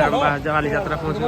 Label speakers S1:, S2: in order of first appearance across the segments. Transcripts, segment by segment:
S1: बाली यात्रा पहुँच गए।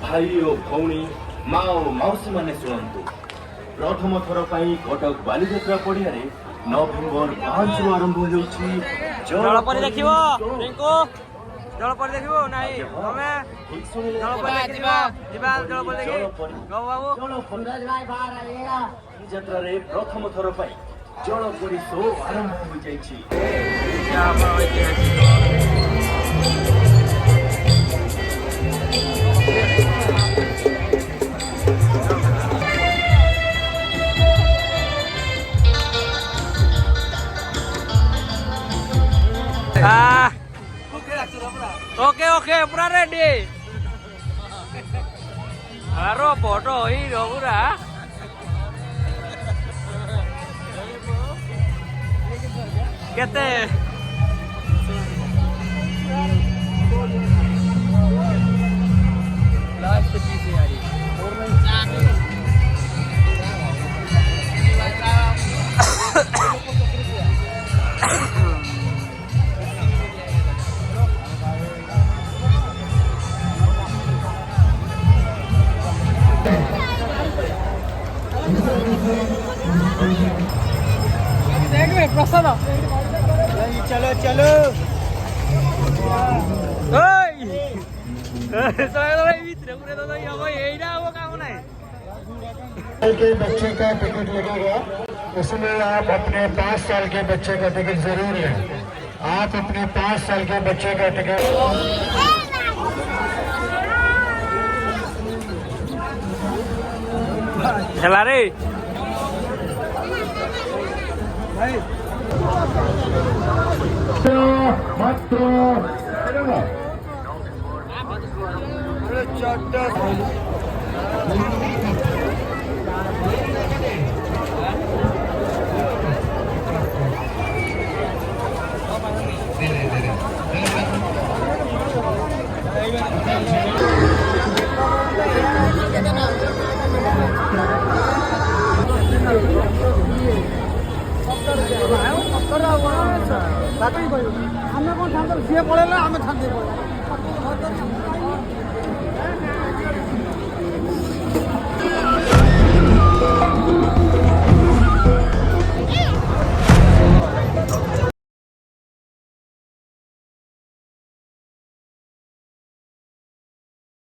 S2: भाई और भौणी माँ और मौसी माने शुणु प्रथम थर कटक बालीजात्रा पड़िया नवेम्बर 5 रु आरंभ हो
S1: जलपरी देखिबो रिंकू जलपरी देखिबो नाही हमें जलपरी देखिबो जीवा जलपरी देखि गो बाबू
S2: सूरज भाई बाहर आइएगा यात्रा रे प्रथम थर जलपरी शो आरंभ हो जाइछि।
S1: ओके ओके पूरा रेडी हारो फोटो हीरो पूरा केते लास्ट पीस यारी प्रसाद
S3: चलो चलो
S4: के बच्चे का टिकट लगेगा उसमें आप अपने 5 साल के बच्चे का टिकट जरूर लें। आप अपने 5 साल के बच्चे का टिकट
S1: चला रे
S3: ଆମେ କଣ ଛାଡିଦେବୁ ସିଏ ପଳେଇଲା ଆମେ ଛାଡିଦେବୁ